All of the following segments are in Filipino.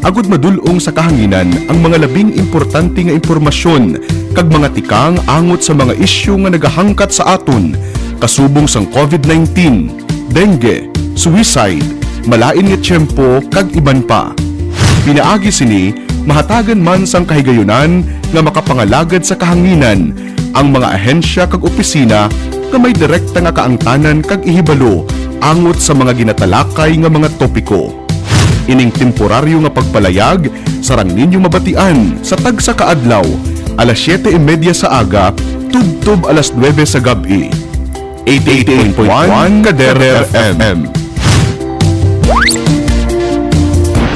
agud madulong sa kahanginan ang mga labing importante nga impormasyon kag mga tikang angot sa mga isyu nga nagahangkat sa aton, kasubong sang COVID-19, dengue, suicide, malain nga tiyempo kag iban pa. Pinaagi sini mahatagan man sang kahigayunan nga makapangalagad sa kahanginan ang mga ahensya kag opisina nga may direkta nga kaangtanan kag ihibalo angot sa mga ginatalakay nga mga topiko. Ining temporaryo nga pagpalayag sarang ninyo mabatian sa tagsa kaadlaw, alas 7:30 sa aga, tub-tub alas 9 sa gabi. 88.1 CADER FM.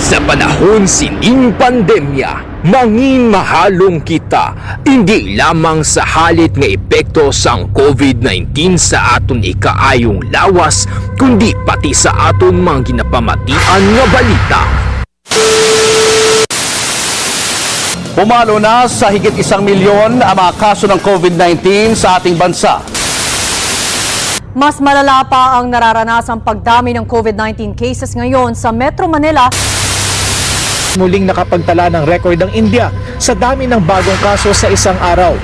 Sa panahon sining pandemya, mangin mahalong kita, hindi lamang sa halit nga epekto sang COVID-19 sa aton ikaayong lawas, kundi pati sa aton mga ginapamatian nga balita. Pumalo na sa higit 1 milyon ang mga kaso ng COVID-19 sa ating bansa. Mas malala pa ang nararanasang pagdami ng COVID-19 cases ngayon sa Metro Manila. Muling nakapagtala ng record ng India sa dami ng bagong kaso sa isang araw.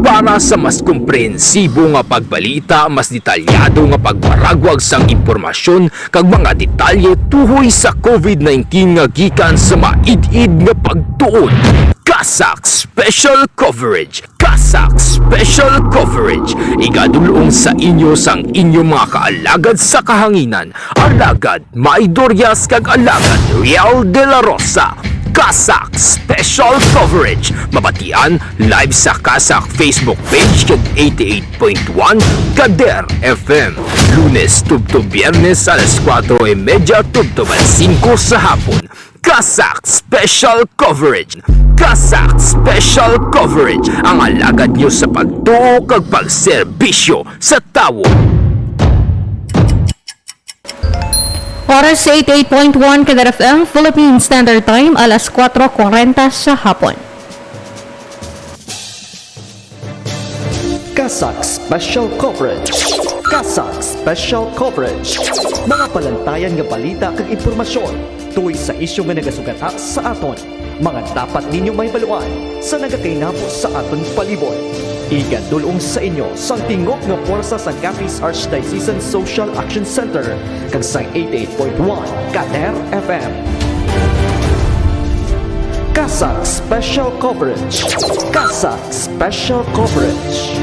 Para sa mas komprehensibo nga pagbalita, mas detalyado nga pagwaragwag sang impormasyon kag mga detalye tuhoy sa COVID-19 nga gikan sa maid-id nga pagtuon. CASAC Special Coverage. CASAC Special Coverage. Igadulong sa inyo sang inyong mga kaalagad sa kahanginan. Alagad Maidoryas kag alagad Real de la Rosa. CASAC Special Coverage. Mabatian live sa CASAC Facebook page kag 88.1 CADER FM. Lunes tubto Biyernes alas 4:30 tubto 5 sa hapon. CASAC Special Coverage. CASAC Special Coverage. Ang alagad nyo sa pagtuo kag pag-serbisyo sa tawo. Oras 88.1 CADER FM, Philippine Standard Time, alas 4:40 sa hapon. CASAC Special Coverage. CASAC Special Coverage. Mga palantayan nga balita kag impormasyon tuloy sa isyu nga nagasugata sa aton. Mga dapat ninyo may baluan sa nagakainapos sa aton palibot. Igadulong sa inyo sang tingog nga porsa sa Capiz Archdiocesan Social Action Center kag sa 88.1 CADER FM. CASAC Special Coverage. CASAC Special Coverage.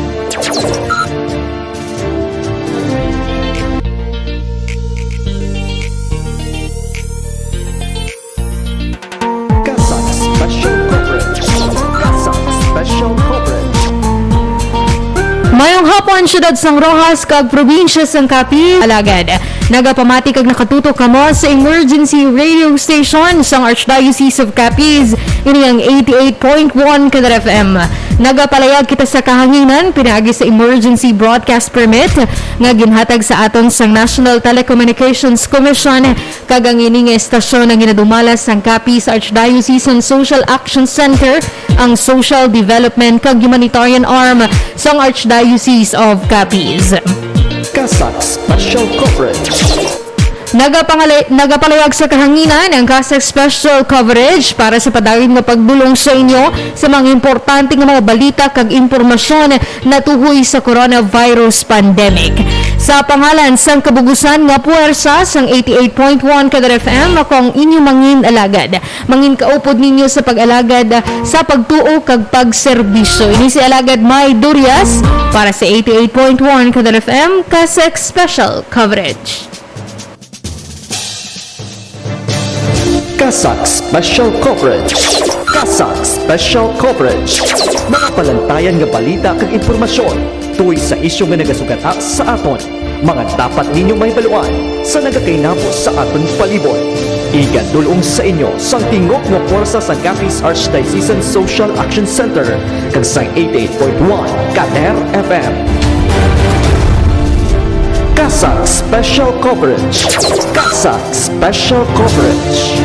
CASAC Special Coverage. CASAC Special Coverage. Mayong hapon, syudad sang Roxas kag probinsya sang Capiz, alagad. Nagapamati kag nakatutok kamo sa emergency radio station sang Archdiocese of Capiz, ini ang 88.1 CADER FM. Nagapalayag kita sa kahanginan pinaagi sa emergency broadcast permit nga ginhatag sa aton sang National Telecommunications Commission kag ang ining estasyon nga ginadumala sang Capiz Archdiocesan Social Action Center, ang social development kag humanitarian arm sang Archdiocese of Capiz. CASAC Special Coverage. Nagapalayag sa kahanginan ang CASAC Special Coverage para sa padaging nga pagdulong sa inyo sa mga importante nga mga balita kag impormasyon na tuhoy sa coronavirus pandemic. Sa pangalan sang kabugusan nga puwersa sang 88.1 CADER FM, ako ang inyong mangin alagad. Mangin kaupod ninyo sa pag-alagad sa pagtuo kag pag-serbisyo. Ini si Alagad Maidoryas para sa 88.1 CADER FM, CASAC Special Coverage. CASAC Special Coverage. CASAC Special Coverage. Mga palantayan nga balita kag impormasyon tuloy sa isyu nga nagasugata sa aton. Mga dapat ninyo may baluan sa nagakainapos sa aton palibot. Igadulong sa inyo sang tingog nga porsa sa Capiz Archdiocesan Social Action Center kag sa 88.1 CADER FM. CASAC Special Coverage. CASAC Special Coverage.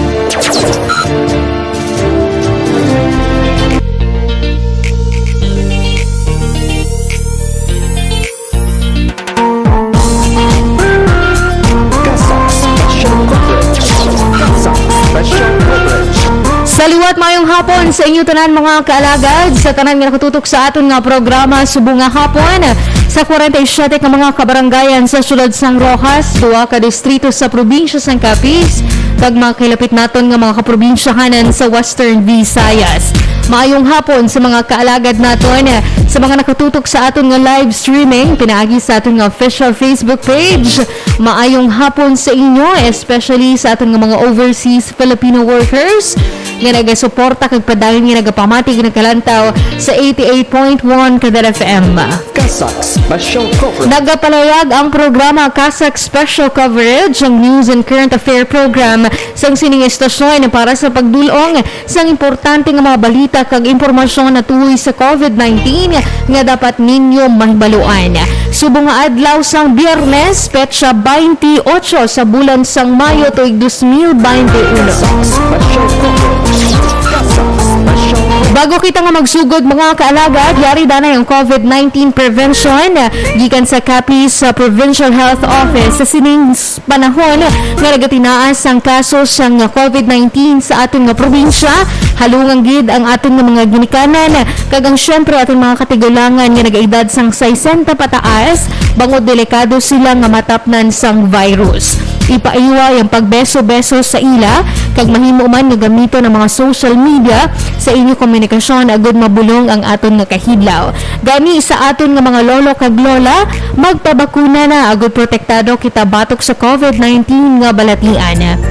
hapon sa inyo tanan mga kaalagad sa tanan nga nakatutok sa aton nga programa subong nga hapon sa 47 ka mga kabarangayan sa syudad sang Roxas, duha ka distrito sa probinsya sang Capiz, kag mga kilapit naton nga mga kaprobinsyahanan sa Western Visayas. Maayong hapon sa mga kaalagad naton sa mga nakatutok sa aton nga live streaming pinaagi sa aton nga official Facebook page. Maayong hapon sa inyo, especially sa aton nga mga overseas Filipino workers nga nagasuporta kag padayon nga nagapamati nga nagkalantaw sa 88.1 CADER FM. CASAC Special Coverage. Nagapalayag ang programa CASAC Special Coverage, ang News and Current Affair Program sa sining estasyon para sa pagdulong sa importante nga mga balita kag impormasyon na tuhoy sa COVID-19 nga dapat ninyo mahibaluan. Subong nga adlaw sang Biyernes, petsa 28 sa bulan sang Mayo tuig 2021. Special Coverage. CASAC Special. Bago kita nga magsugod mga kaalagad, yari danay ang COVID-19 prevention gikan sa Capiz sa Provincial Health Office sa sining panahon nga nagatinaas ang kaso sang COVID-19 sa aton nga probinsya. Halungang gid ang aton nga mga ginikanan kag ang syempre aton mga katigulangan nga nagaedad sang 60 pataas bangod delikado sila nga matapnan sang virus. Ipaiway ang pagbeso-beso sa ila kag mahimo man nga gamiton ang mga social media sa inyo komunikasyon agud mabulong ang aton nga kahidlaw. Gani sa aton nga mga lolo kag lola, magpabakuna na agud protektado kita batok sa COVID-19 nga balatian.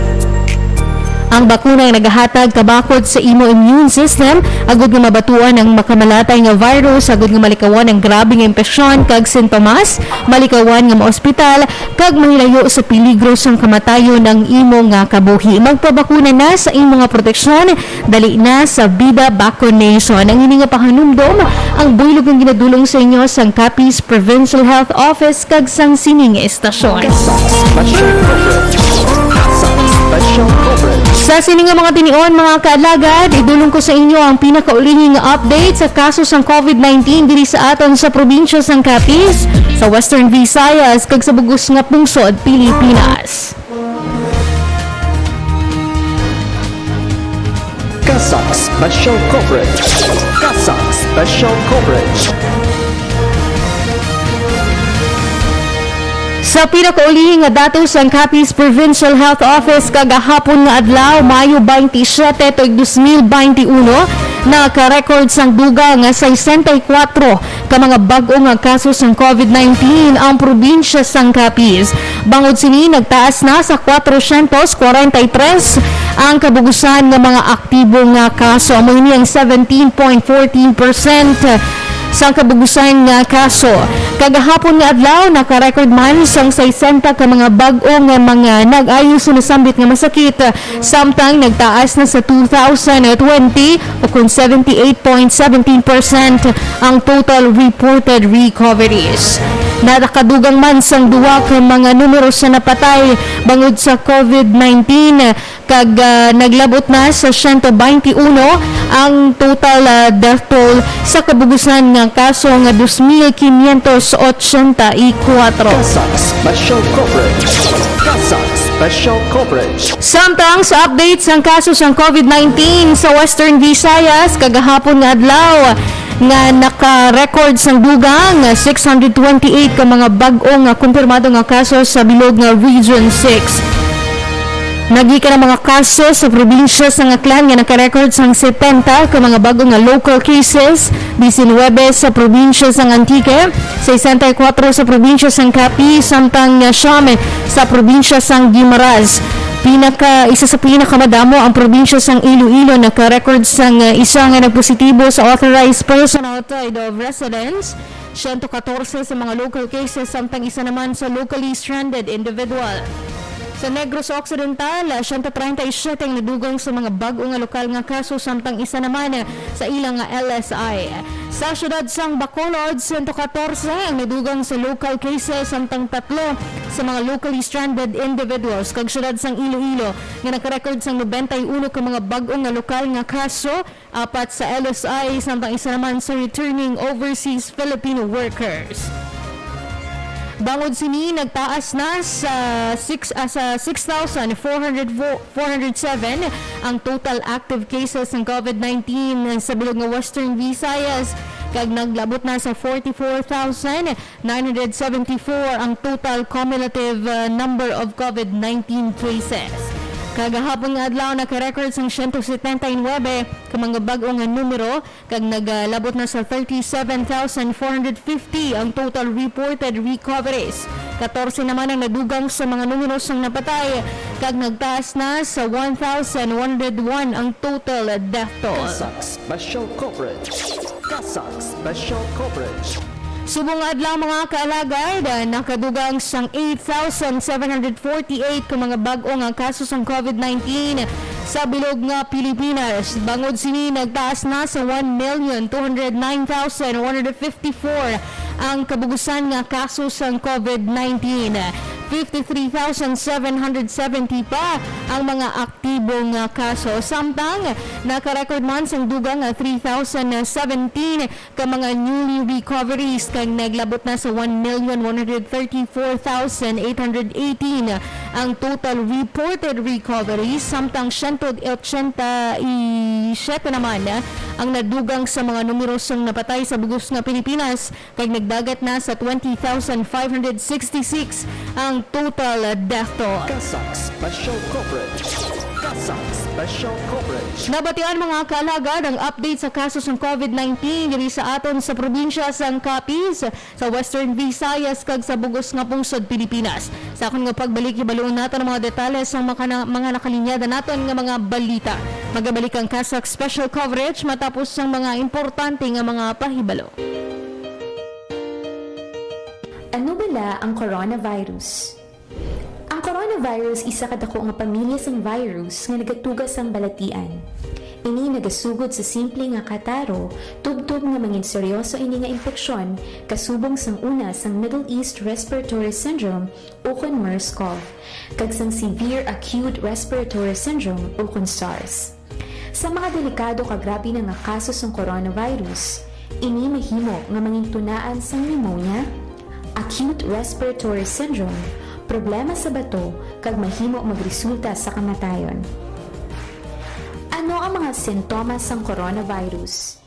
Ang bakuna ay nagahatag kabakod sa imo immune system agud nga mabatuan ang makamalatay nga virus agud nga malikawan ang grabeng impesyon kag sintomas, malikawan nga maospital kag mahilayo sa peligro sang kamatayon ng imo nga kabuhi. Magpabakuna na sa imo nga proteksyon, dali na sa Vida Vaccination. Ang ini nga pahanumdom ang buylog nga ginadulong sa inyo sang Capiz Provincial Health Office kag sang sining estasyon. Special Coverage. CASAC Special Coverage. Sa sining nga mga tinion mga kaalagad, idulong ko sa inyo ang pinakaulihing nga update sa kaso sang COVID-19 diri sa aton sa probinsya sang Capiz, sa Western Visayas kag sa bugos nga pungsod Pilipinas. CASAC Special Coverage. CASAC Special Coverage. Sa pinakaulihing nga datos ang Capiz Provincial Health Office kagahapon nga adlaw Mayo 27 tuig 2021 naka-record sang duga nga 64 ka mga bag-o nga kaso sang COVID-19 ang probinsya sang Capiz. Bangod sini nagtaas na sa 443 ang kabugusan nga mga aktibo nga kaso. Amo ini ang 17.14% sa kabugusan nga kaso. Kagahapon nga adlaw naka-record man sang 60 ka mga bag-o nga mga nag-ayo sa nasambit nga masakit, samtang nagtaas na sa 2020 o kung 78.17% ang total reported recoveries. Nakakadugang man sang duwa ka mga numero sa napatay bangod sa COVID-19 kag naglabot na sa 121 ang total death toll sa kabugusan nga kaso nga 2,584. CASAC Special Coverage. CASAC Special Coverage. Samtang sa update sang kaso sang COVID-19 sa Western Visayas kagahapon nga adlaw nga naka-record sang dugang 628 ka mga bag-o nga kumpirmado nga kaso sa bilog nga Region 6. Nagika ng mga kaso sa probinsya sa Aklan nga naka-record sang 70 ka mga bago nga local cases, 19 sa probinsya sang Antique, 64 sa probinsya sang Capiz, samtang siyam sa probinsya sang Guimaras. Isa sa pinakamadamo ang probinsya sang Iloilo naka-record sang isa nga nagpositibo sa authorized person outside of residence, 114 sa mga local cases, samtang isa naman sa locally stranded individual. Sa Negros Occidental, 137 ang nadugang sa mga bag-o nga lokal nga kaso, samtang isa naman sa ilang nga LSI. Sa syudad sang Bacolod, 114 ang nadugang sa local cases, samtang 3 sa mga locally stranded individuals. Kag syudad sang Iloilo nga naka-record sang 91 ka mga bag-o nga lokal nga kaso, 4 sa LSI, samtang isa naman sa returning overseas Filipino workers. Bangod sini nagtaas na sa 6,407 ang total active cases ng COVID-19 sa bilog nga Western Visayas, kag naglabot na sa 44,974 ang total cumulative number of COVID-19 cases. Kagahapon nga adlaw naka-record sang 179 ka mga bag-o nga numero, kag naglabot na sa 37,450 ang total reported recoveries. 14 naman ang nadugang sa mga numero sang napatay, kag nagtaas na sa 1,101 ang total death toll. CASAC Special Coverage. CASAC Special Coverage. Subong adlaw mga kaalagad, nakadugang sang 8,748 ka mga bag-o nga kaso sang COVID-19 sa bilog nga Pilipinas. Bangod sini nagtaas na sa 1,209,154 ang kabugusan nga kaso sang COVID-19. 53,770 pa ang mga aktibong kaso. Samtang nakarecord man sang dugang 3,017 ka mga newly recoveries, kag naglabot na sa 1,134,818 ang total reported recoveries. Samtang 187 naman ang nadugang sa mga numero sang napatay sa bugos nga Pilipinas, kag nagdagat na sa 20,566 ang total death toll. CASAC Special Coverage. CASAC Special Coverage. Nabatian mga kaalagad ang update sa kaso ng COVID-19 diri sa aton sa probinsya sang Capiz, sa Western Visayas, kag sa bugos nga pungsod Pilipinas. Sa akon nga pagbalik, ibaluon naton ang mga detalye sa mga nakalinyada naton nga mga balita. Magabalik ang CASAC Special Coverage matapos ang mga importante nga mga pahibalo. Ano bala ang coronavirus? Ang coronavirus isa kadako nga pamilya sang virus nga nagatugas ang balatian. Ini nagasugod sa simple nga kataro, tubtob nga mangin seryoso ini nga impeksyon, kasubong sang una sang Middle East Respiratory Syndrome o kon MERS-CoV, kag sang Severe Acute Respiratory Syndrome o kon SARS. Sa mga delikado kag grabe na nga kaso sang coronavirus, ini mahimo nga mangin tunaan sang pneumonia, acute respiratory syndrome, problema sa bato, kag mahimo magresulta sa kamatayon. Ano ang mga sintomas ng coronavirus?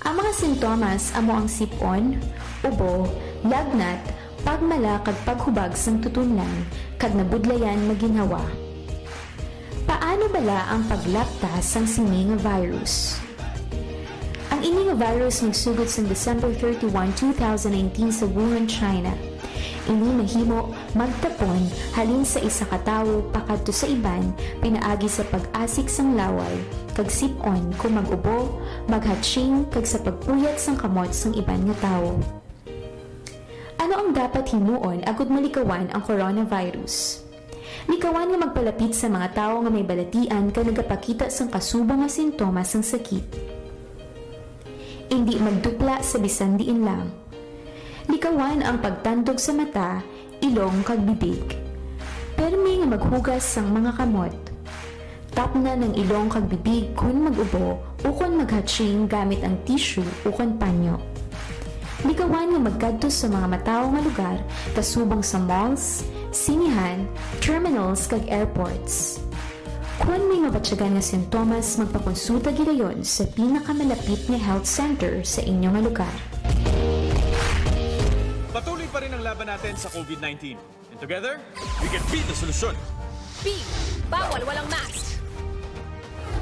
Ang mga sintomas amo ang sipon, ubo, lagnat, pagmala kag paghubag sang tutunlan, kag nabudlayan maginhawa. Paano bala ang paglapta sang sini nga virus? Ang ini nga virus nagsugod sa December 31, 2019 sa Wuhan, China. Ini mahimo magtapon halin sa isa ka tawo pakadto sa iban pinaagi sa pag-asik sang laway, kag sip-on kung mag-ubo, maghatching kag sa pagpuyat sang kamot sang iban nga tawo. Ano ang dapat himuon agud malikawan ang coronavirus? Likawan nga magpalapit sa mga tawo nga may balatian kag nagapakita sang kasubong nga sintomas sang sakit. Hindi magdupla sa bisan diin lang. Likawan ang pagtandog sa mata, ilong kag bibig. Permi nga maghugas sang mga kamot. Tapna ng ilong kag bibig kun mag-ubo o kun maghatching gamit ang tissue o kun panyo. Likawan nga magkadto sa mga matawo nga lugar kasubong sa malls, sinihan, terminals kag airports. Kung may mabatyagan nga sintomas, magpakonsulta gidayon sa pinakamalapit nga health center sa inyong nga lugar. Patuloy pa rin ang laban natin sa COVID-19. And together, we can beat the solusyon. B. Bawal walang mask.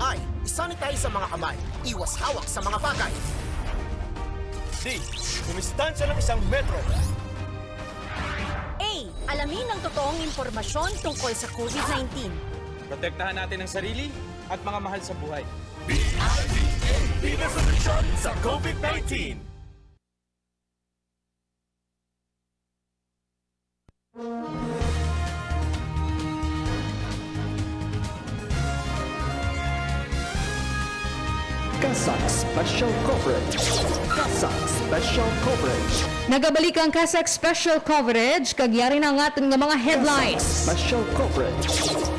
I. Isanitize sa mga kamay. Iwas hawak sa mga bagay. D. Kumistansya ng 1 metro. A. Alamin ang totoong impormasyon tungkol sa COVID-19. Protektahan natin ang sarili at mga mahal sa buhay. Beat the solusyon sa COVID-19. CASAC Special Coverage. CASAC Special Coverage. Nagabalik ang CASAC Special Coverage, kagyari na ang ating mga headlines. Special Coverage.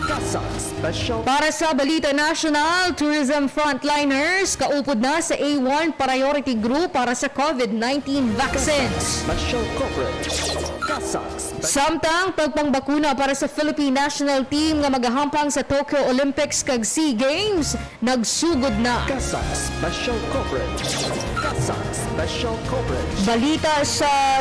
CASAC Special. Para sa Balita National, Tourism Frontliners, kaupod na sa A1 Priority Group para sa COVID-19 vaccines. Special Coverage. CASAC Samtang pagpangbakuna para sa Philippine National Team nga magahampang sa Tokyo Olympics kag SEA Games nagsugod na. CASAC Special Coverage. CASAC Special Coverage. Balita sa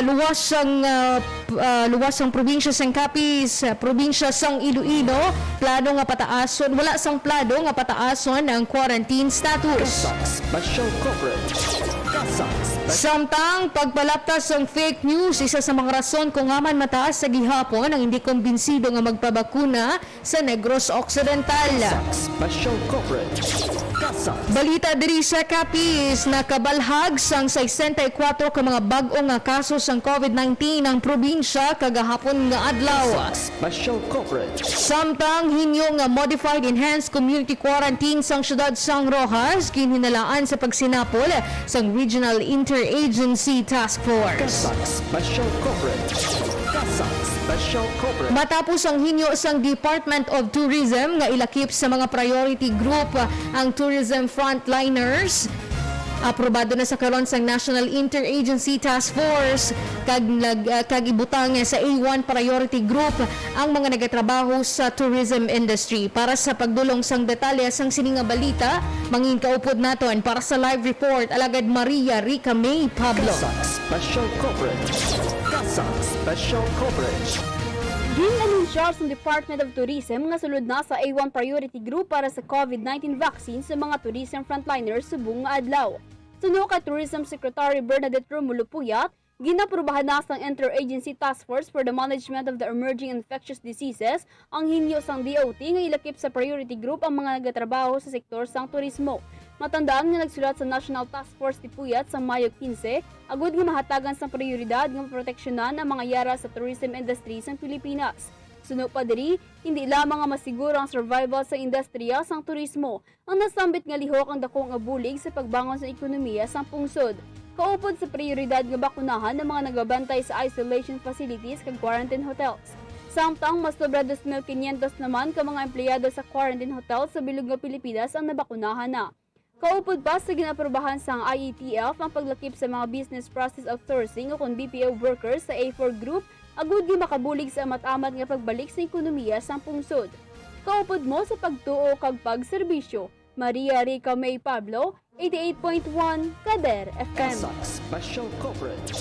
luwasang probinsya sang Capiz, probinsya sang Iloilo, plano nga pataason, wala sang plano nga pataason ang quarantine status. CASAC Special Coverage. CASAC Samtang pagpalapta sang fake news, isa sa mga rason kung ngaman mataas sa gihapon ang hindi kombinsido nga magpabakuna sa Negros Occidental. Special Coverage. CASAC. Balita diri sa Capiz, nakabalhag sang 64 ka mga bag-o nga kaso sang COVID-19 ang probinsya kagahapon nga adlaw. Special Coverage. Samtang Hinyo nga modified enhanced community quarantine sang syudad sang Roxas ginhinalaan sa pagsinapol sang Regional Interagency Task Force. CASAC Special Coverage. CASAC Special Coverage. Matapos ang hinyo sang Department of Tourism nga ilakip sa mga priority group ang tourism frontliners, aprobado na sa karon sang National Interagency Task Force kag ibutang sa A1 priority group ang mga nagatrabaho sa tourism industry. Para sa pagdulong sang detalye sang sininga balita, mangin kaupod naton para sa live report alagad Maria Rica May Pablo. CASAC Special Coverage. CASAC Special Coverage. Gin-anunsya sa Department of Tourism nga sulod na sa A1 priority group para sa COVID-19 vaccine sa mga tourism frontliners sa buong adlaw. Suno kay Tourism Secretary Bernadette Romulo Puyat, ginaprubahan na sang Interagency Task Force for the Management of the Emerging Infectious Diseases ang hinyo sang DOT nga ilakip sa priority group ang mga nagatrabaho sa sektor sang turismo. Matandaan nga nagsulat sa National Task Force ti Puyat sa Mayo 15, agud nga mahatagan sa prioridad nga proteksyonan ang mga yara sa tourism industry sa Pilipinas. Suno pa diri, hindi lamang nga masiguro ang survival sa industriya sang turismo, ang nasambit nga lihok ang dako nga bulig sa pagbangon sa ekonomiya sang pungsod. Kaupod sa prioridad nga bakunahan ng mga nagbabantay sa isolation facilities kag quarantine hotels. Samtang mas sobra 2,500 naman ka mga empleyado sa quarantine hotels sa bilog nga Pilipinas ang nabakunahan na. Kaupod pa sa ginaprobahan sang IETF ang paglakip sa mga business process outsourcing o kung BPO workers sa A4 group, agud gi makabulig sa amat-amat nga pagbalik sa ekonomiya sang pungsod. Kaupod mo sa pagtuo kag pag-serbisyo, Maria Rica May Pablo, 88.1 CADER FM. CASAC Special Coverage.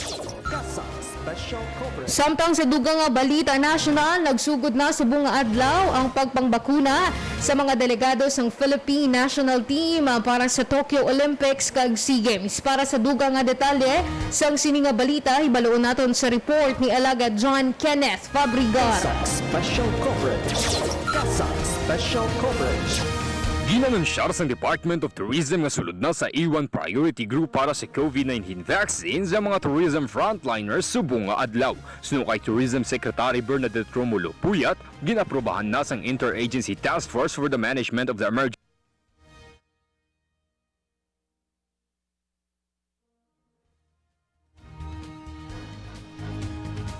CASAC Special Coverage. Samtang sa dugang nga balita national, nagsugod na sa buong adlaw ang pagpangbakuna sa mga delegado sang Philippine National Team para sa Tokyo Olympics kag SEA Games. Para sa dugang nga detalye sang sininga balita, ibaloon naton sa report ni Alagad John Kenneth Fabrigar. CASAC Special Coverage. CASAC Special Coverage. Ginanunsyar sa Department of Tourism nga sulod na sa A1 priority group para sa COVID-19 vaccine sa mga tourism frontliners subong nga adlaw. Suno kay Tourism Secretary Bernadette Romulo Puyat, ginaprobahan na sang Interagency Task Force for the Management of the Emergency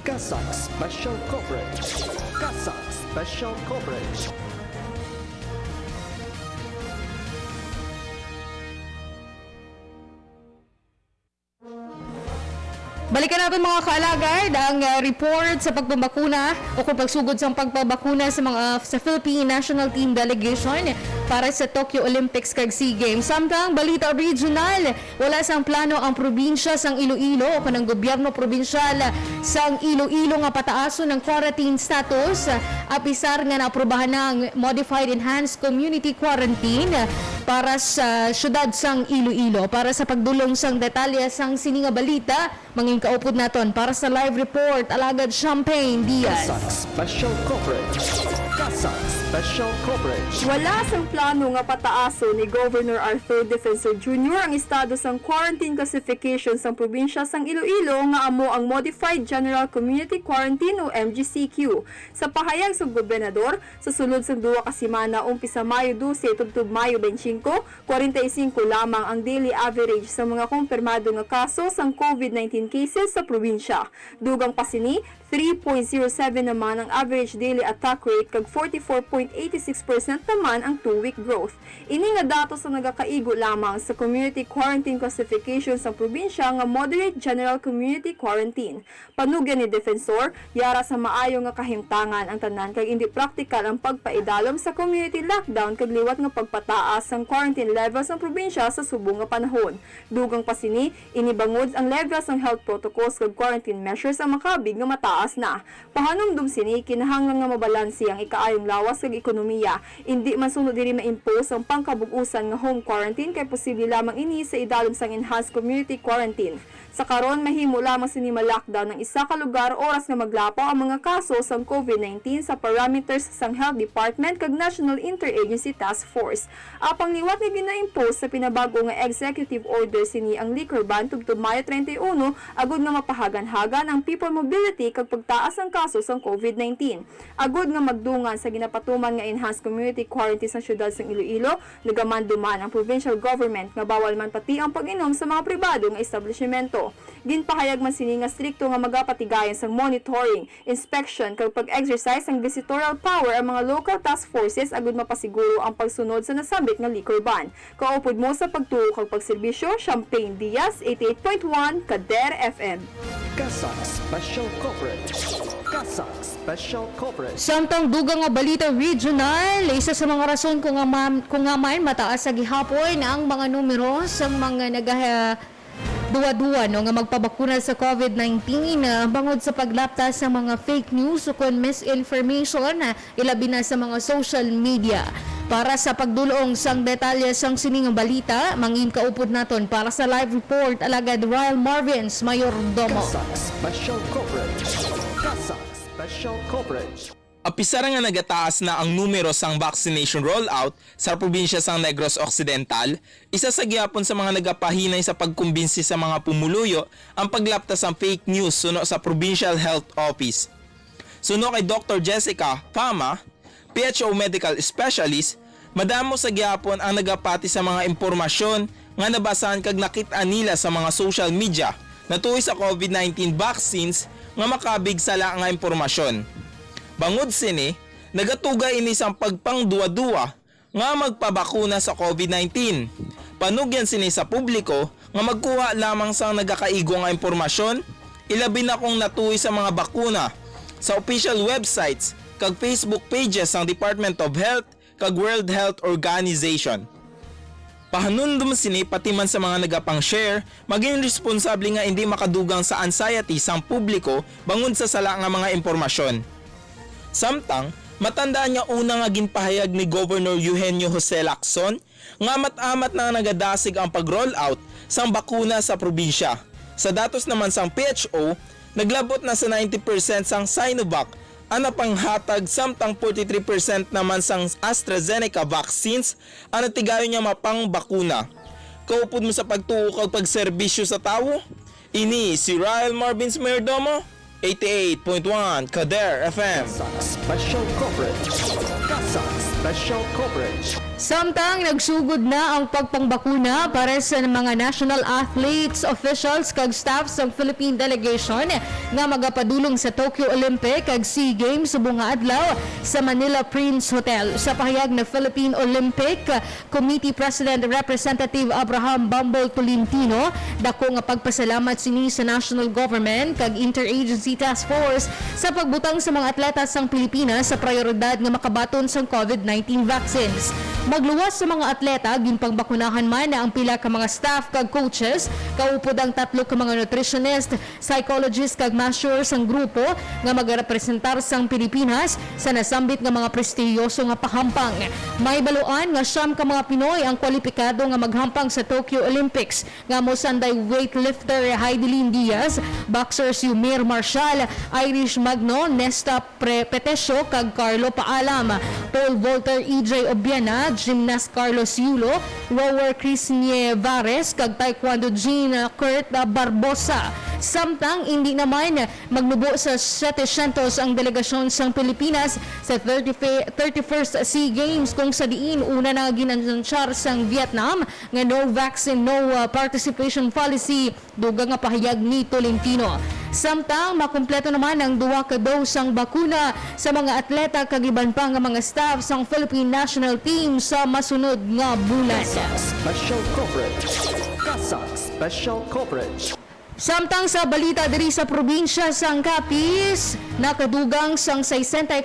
CASAC Special Coverage. CASAC Special Coverage. Balikan natin mga kaalagad ang report sa pagpabakuna o kung pagsugod sa pagpabakuna sa Philippine National Team delegation para sa Tokyo Olympics kag SEA Games. Samtang balita regional, wala sang plano ang probinsya sang Iloilo o kanang gobyerno probinsyal sang Iloilo nga pataason ng quarantine status apisar nga naaprubahan na ang modified enhanced community quarantine para sa syudad sang Iloilo. Para sa pagdulong sang detalye sang sininga balita, manging kaupod naton para sa live report Alagad Champagne Diaz. CASAC Special Coverage. CASAC Special Coverage. Wala sang plano nga pataaso ni Governor Arthur Defensor Jr. ang estado sang quarantine classification sang probinsya sang Iloilo nga amo ang Modified General Community Quarantine o MECQ. Sa pahayag sa gobernador, sa sulod sang duwa ka semana umpisa Mayo 12 tubtub Mayo 25, 45 lamang ang daily average sa mga kumpirmado nga kaso sang COVID-19 COVID-19 cases sa probinsya. Dugang pasini, 3.07 naman ang average daily attack rate kag 44.86% naman ang 2-week growth. Ini nga datos ang nagakaigo lamang sa community quarantine classification sa probinsya nga moderate general community quarantine. Panugyan ni Defensor, yara sa maayo nga kahimtangan ang tanan kag hindi praktikal ang pagpaidalom sa community lockdown kag liwat nga pagpataas ang quarantine levels ng probinsya sa subong nga panahon. Dugang pasini, inibangod ang levels ng health protocols kag quarantine measures ang makabig nga mataas na. Pahanumdum sini kinahanglan nga mabalanse ang ikaayong lawas kag ekonomiya. Indi man sunod diri ma-impose ang pangkabug-usan nga home quarantine kay posible lamang ini sa idalom sang enhanced community quarantine. Sa karon mahimo lamang sini ma-lockdown ng isa ka lugar oras nga maglapaw ang mga kaso sang COVID-19 sa parameters sang Health Department kag National Interagency Task Force. Apang liwat nga gina-impose sa pinabago nga executive order sini ang liquor ban tubtob Mayo 31 agud nga mapahagan-hagan ang people mobility kag pagtaas ang kaso sang COVID-19. Agud nga magdungan sa ginapatuman nga enhanced community quarantine sa syudad sang Iloilo, nagamanduman ang provincial government nga bawal man pati ang pag-inom sa mga pribado nga establishmento. Ginpahayag man sini nga strikto nga magapatigayon sang monitoring, inspection kag pag-exercise ang visitorial power ang mga local task forces agud mapasiguro ang pagsunod sa nasabit nga liquor ban. Kaupod mo sa pagtuo kag pagserbisyo, Champagne Diaz, 88.1 CADER FM. CASAC Special Coverage. CASAC Special Coverage. Samtang dugang nga balita regional, isa sa mga rason kung nga man mataas sa gihapon ang mga numero sa mga duwa-duwa nga magpabakuna sa COVID-19 bangod sa paglapta sa mga fake news o kon misinformation ilabi na sa mga social media. Para sa pagdulong sang detalye sang sining balita, mangin kaupod naton para sa live report alagad Royal Marvins Mayordomo. CASAC Special Coverage. CASAC Special Coverage. Apisara nga nagataas na ang numero sang vaccination rollout sa probinsya sang Negros Occidental, isa sa gihapon sa mga nagapahinay sa pagkumbinsi sa mga pumuluyo ang paglapta sang fake news suno sa Provincial Health Office. Suno kay Dr. Jessica Fama, PHO Medical Specialist, madamo sa gihapon ang nagapati sa mga impormasyon nga nabasahan kag nakita nila sa mga social media na tuoy sa COVID-19 vaccines nga makabig sala nga impormasyon. Bangod sini, nagatuga ini sang pagpangduwa-duwa nga magpabakuna sa COVID-19. Panugyan sini sa publiko nga magkuha lamang sang nagakaigo nga impormasyon, ilabi na kung natuoy sa mga bakuna sa official websites kag Facebook pages sang Department of Health kag World Health Organization. Pahanundom sini pati man sa mga nagapang-share, maging responsable nga hindi makadugang sa anxiety sang publiko bangod sa sala nga mga impormasyon. Samtang, matandaan niya una nga ginpahayag ni Governor Hinyo nga mat-amat na nagadasig ang pag-roll out sang bakuna sa probinsya. Sa datos naman sang PHO, naglabot na sa 90% sang Sinovac ang napanghatag samtang 43% naman sang AstraZeneca vaccines ang natigayon niya mapangbakuna. Kaupod mo sa pagtuo kag pagserbisyo sa tawo? Ini si Royal Marvins Mayordomo, 88.1 CADER FM. CASAC Special Coverage. CASAC Special Coverage. Samtang nagsugod na ang pagpangbakuna para sa mga national athletes, officials kag staff sa Philippine delegation nga magapadulong sa Tokyo Olympic kag SEA Games subong nga adlaw sa Manila Prince Hotel. Sa pahayag na Philippine Olympic Committee President Representative Abraham Bumble Tolentino, dako nga pagpasalamat sini sa national government kag interagency task force sa pagbutang sa mga atleta sang Pilipinas sa prioridad nga makabaton sa COVID-19 vaccines. Magluwas sa mga atleta, ginpangbakunahan man na ang pila ka mga staff kag coaches, kaupod ang 3 ka mga nutritionist, psychologist kag masseurs ang grupo nga magarepresentar sang Pilipinas sa nasambit nga mga prestiyoso nga pahampang. May baluan nga 9 ka mga Pinoy ang kwalipikado nga maghampang sa Tokyo Olympics, nga mosanday weightlifter Heidelin Diaz, boxers Yumir Marshall, Irish Magno, Nesta Petesio kag Carlo Paalam, pole vaulter EJ Obiana, gymnast Carlos Yulo, rower Chris Nievares, kag taekwondo Jean Kurt Barbosa. Samtang hindi naman magnubo sa 700 ang delegasyon sang Pilipinas sa 31st SEA Games kung sa diin una na ginansyar sang Vietnam nga no vaccine, no participation policy dugang nga pahayag ni Tolentino. Samtang makumpleto naman ang 2 ka dosang bakuna sa mga atleta kagiban pa nga mga staff sang Philippine National Team sa masunod nga bulan. Special coverage. CASAC Special coverage. Samtang sa balita diri sa probinsya sang Capiz, nakadugang sang 64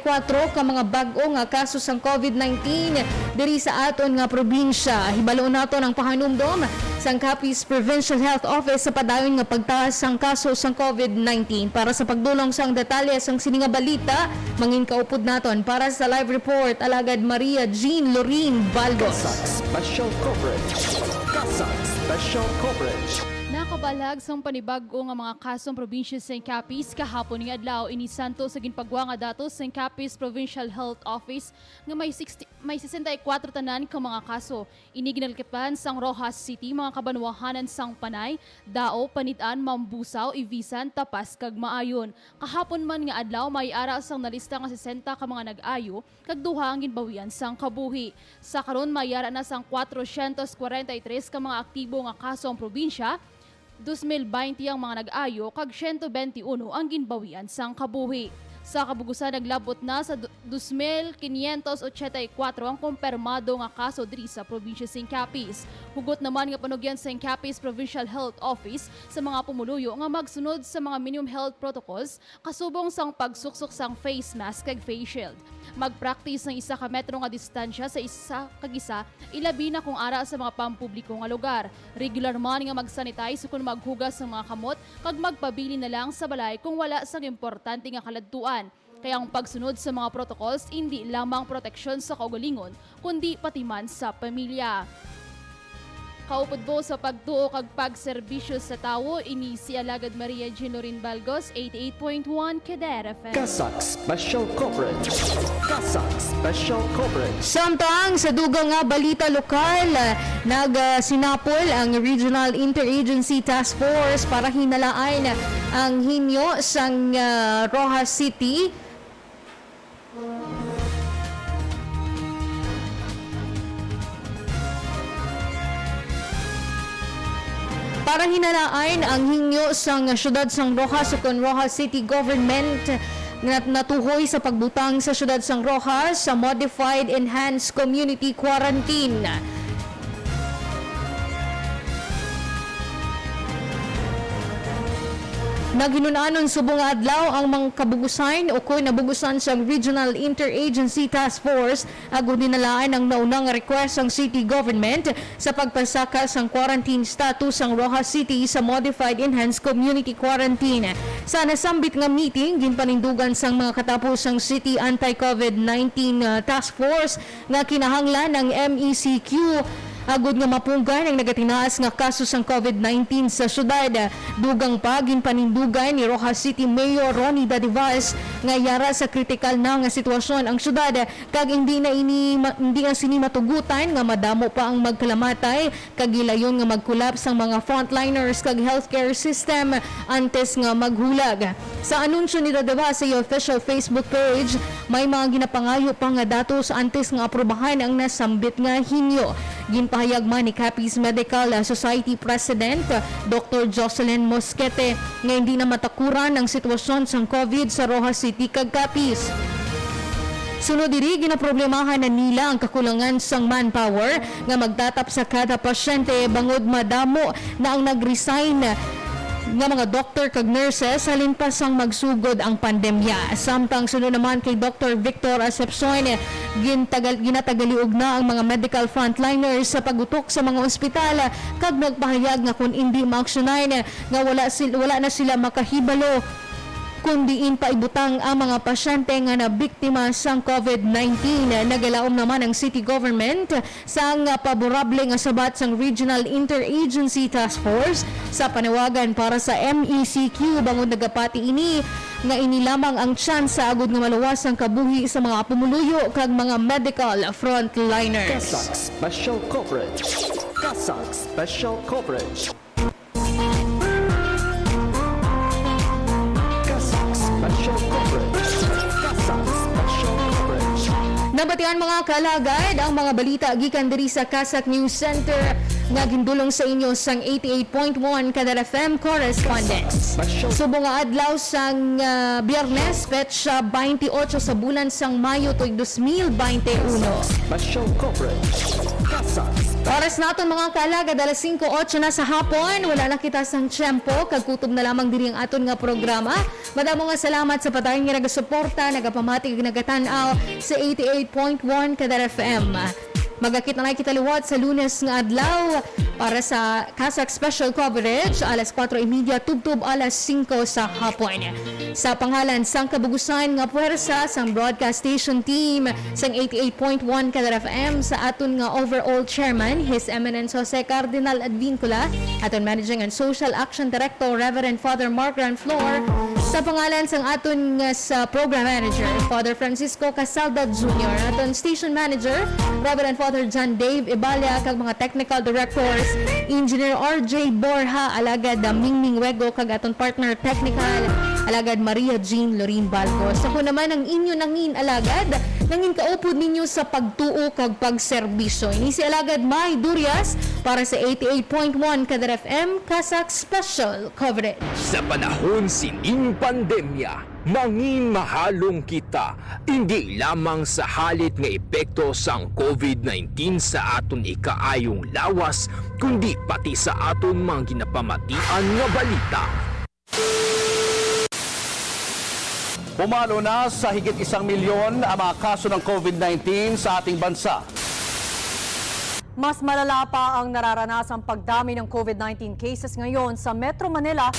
ka mga bag-o nga kaso sang COVID-19 diri sa aton nga probinsya. Hibalo nato ang pahanumdom sang Capiz Provincial Health Office sa padayon nga pagtaas sang kaso sang COVID-19. Para sa pagdulong sang detalye sang sininga balita, mangin kaupod naton para sa live report alagad Maria Jean Lorin Balgos. CASAC Special coverage. CASAC Special coverage. Nakabalhag sang panibag-o nga mga kasong probinsya sa Capiz kahapon nga adlaw ini santo sa ginpagwa nga datos sa Capiz Provincial Health Office nga may 64 tanan ka mga kaso. Ini ginalkipan sang Roxas City mga kabanwahanan sang Panay, Dao, Panitan, Mambusaw, Ibisan, Tapas kag Maayon. Kahapon man nga adlaw may ara sang nalista nga 60 ka mga nag-ayo kag duha ang ginbawian sang kabuhi. Sa karon may ara na sang 443 ka mga aktibo nga kaso ang probinsya. 2020 ang mga nag-ayo kag 121 ang ginbawian sang kabuhi. Sa kabugusan naglabot na sa 2,584 ang kumpirmado nga kaso diri sa probinsya sa Capiz. Hugot naman nga panugyan sa Capiz Provincial Health Office sa mga pumuluyo nga magsunod sa mga minimum health protocols kasubong sang pagsuksok sang face mask kag face shield. Mag-practice ng 1 metro nga distansya sa isa kag isa, ilabi na kung ara sa mga pampubliko nga lugar. Regular man nga mag-sanitize kung maghugas ng mga kamot kag magpabili na lang sa balay kung wala sang importante nga kaladtuan. Kaya ang pagsunod sa mga protocols hindi lamang proteksyon sa kaugalingon kundi pati man sa pamilya. Kaupod po sa pagtuo kag pag-serbisyo sa tawo, ini si Alagad Maria Ginorin Balgos, 88.1 CADER FM. CASAC Special coverage. CASAC Special coverage. Samtang sa dugang nga balita lokal, nagsinapol ang Regional Interagency Task Force para hinalaan ang Hinyo sang Roxas City. Para hinalaan ang Hinyo sang syudad sang Roxas ukon Roxas City Government natuhoy sa pagbutang sa syudad sang Roxas sa Modified Enhanced Community Quarantine. Naginunanon subong adlaw ang mga kabugusan o ko'y nabugusan sa Regional Interagency Task Force agud dinalaan ang naunang request ng city government sa pagpasaka sang quarantine status ang Roxas City sa Modified Enhanced Community Quarantine. Sa nasambit nga meeting, ginpanindugan sang mga katapusang City Anti-COVID-19 Task Force nga kinahanglan ng MECQ agud nga mapunggan ang nagatinaas nga kaso sang COVID-19 sa syudad. Dugang pa ginpanindugan ni Roxas City Mayor Ronnie Dadivas nga yara sa kritikal na nga sitwasyon ang syudad kag hindi na sini matugutan nga madamo pa ang magkalamatay kag gilayon nga magkulaps ang mga frontliners kag healthcare system antes nga maghulag. Sa anunsyo ni Dadivas sa official Facebook page, may mga ginapangayo pa nga datos antes nga aprobahan ang nasambit nga Hinyo. Ginpahayag man ni Capiz Medical Society President Dr. Jocelyn Mosquete nga hindi na matakuran ang sitwasyon sang COVID sa Roxas City kag Capiz. Sunod diri ginaproblemahan na nila ang kakulangan sang manpower nga magtatap sa kada pasyente bangod madamo na ang nag-resign nga mga doktor kag nurses halin pa sang magsugod ang pandemya. Samtang sunod naman kay Dr. Victor Acepcion, ginatagaliog na ang mga medical frontliners sa pagutok sa mga ospital kag nagpahayag nga kung hindi maaksyonan nga wala na sila makahibalo kundiin paibutang ang mga pasyente nga nabiktima sang COVID-19. Nagalaom naman ang city government sang paborable nga sabat sang Regional Interagency Task Force sa panawagan para sa MECQ bangod nagapati ini nga inilamang ang tsansa agud nga maluwas ang kabuhi sa mga pumuluyo kag mga medical frontliners. CASAC Special coverage. CASAC Special coverage. Nabatian mga kalagad ang mga balita gikan diri sa CASAC News Center nga gindulong sa inyo sang 88.1 CADER FM correspondence. Subong nga adlaw sang Biyernes, petsa 28 sa bulan sang Mayo tuig 2021. Special coverage. CASAC. Oras naton mga kalagad, alas 5:08 na sa hapon. Wala na kita sang tiyempo, kagkutob na lamang diri ang aton nga programa. Madamo nga salamat sa patayon nga nagasuporta, nagapamati ug nagatanaw sa 88.1 CADER FM. Magakit na kita liwat sa Lunes nga adlaw para sa CASAC special coverage alas 4:30 tubtob alas 5 sa hapon. Sa pangalan sang kabugusan nga puwersa sang broadcast station team sang 88.1 CADER FM sa aton nga overall chairman, His Eminence Jose Cardinal Advincula, aton managing and social action director Reverend Father Mark Ranflor, sa pangalan sang aton nga sa program manager Father Francisco Casalda Jr., aton station manager Reverend Father John Dave Ibalya, kag mga technical directors Engineer RJ Borja, alagad Mingming Wego, kag aton partner technical alagad Maria Jean Lorin Balcos. Ako naman ang inyo nangin alagad nangin kaupod ninyo sa pagtuo kag pag-serbisyo. Ini si alagad May Durias para sa 88.1 CADER FM CASAC special coverage. Sa panahon sining pandemya, mangin mahalong kita, hindi lamang sa halit nga epekto sang COVID-19 sa aton ikaayong lawas, kundi pati sa aton mga ginapamatian nga balita. Pumalo na sa higit 1 milyon ang mga kaso ng COVID-19 sa ating bansa. Mas malala pa ang nararanasang pagdami ng COVID-19 cases ngayon sa Metro Manila